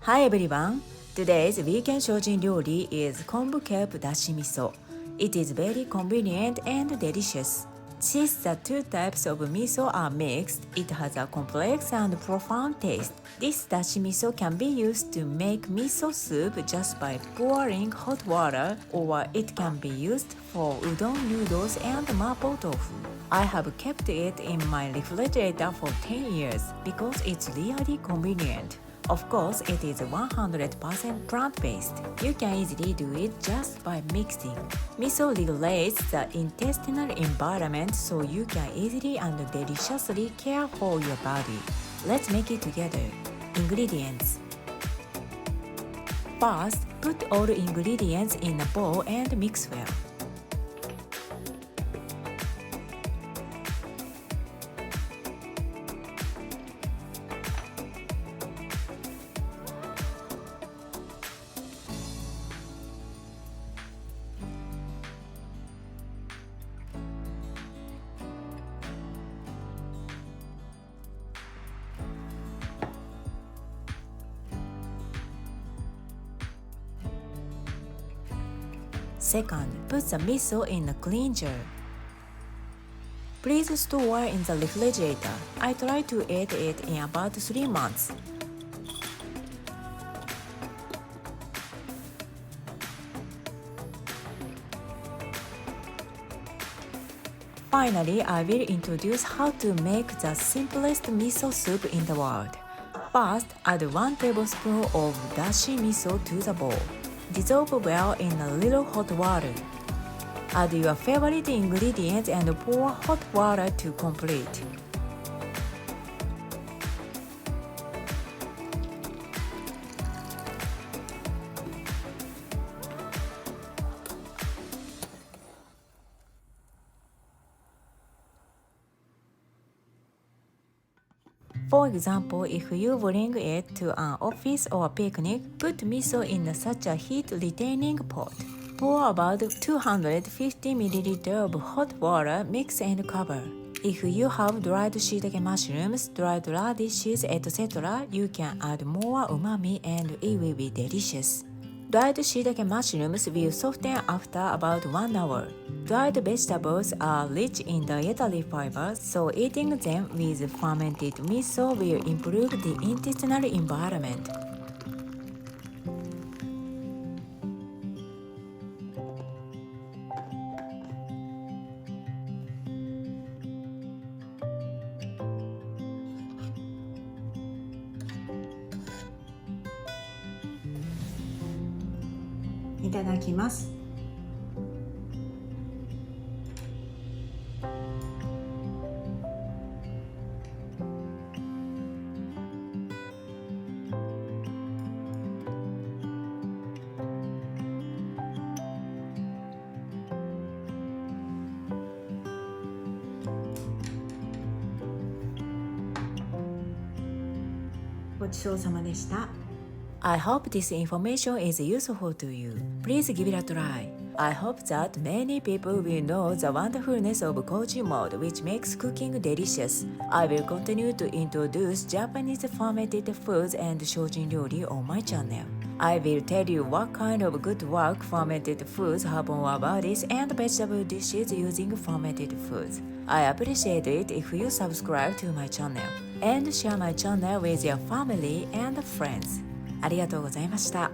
Hi everyone! Today's vegan Shojin ryori is Kombu Kelp Dashi Miso. It is very convenient and delicious. Since the two types of miso are mixed, it has a complex and profound taste. This dashi miso can be used to make miso soup just by pouring hot water, or it can be used for udon noodles and mapo tofu. I have kept it in my refrigerator for 10 years because it's really convenient. Of course, it is 100% plant-based. You can easily do it just by mixing. Miso regulates the intestinal environment so you can easily and deliciously care for your body. Let's make it together. Ingredients. First, put all ingredients in a bowl and mix well. Second, put the miso in a clean jar. Please store in the refrigerator. I try to eat it in about 3 months. Finally, I will introduce how to make the simplest miso soup in the world. First, add 1 tablespoon of dashi miso to the bowl. Dissolve well in a little hot water. Add your favorite ingredients and pour hot water to complete. For example, if you bring it to an office or picnic, put miso in such a heat-retaining pot. Pour about 250 ml of hot water, mix and cover. If you have dried shiitake mushrooms, dried radishes, etc., you can add more umami and it will be delicious. Dried shiitake mushrooms will soften after about 1 hour. Dried vegetables are rich in dietary fiber, so eating them with fermented miso will improve the intestinal environment. Iただきます。ごちそうさまでした。I hope this information is useful to you. Please give it a try. I hope that many people will know the wonderfulness of Koji mode, which makes cooking delicious. I will continue to introduce Japanese fermented foods and Shojin ryori on my channel. I will tell you what kind of good work fermented foods have on our bodies and vegetable dishes using fermented foods. I appreciate it if you subscribe to my channel and share my channel with your family and friends. ありがとうございました。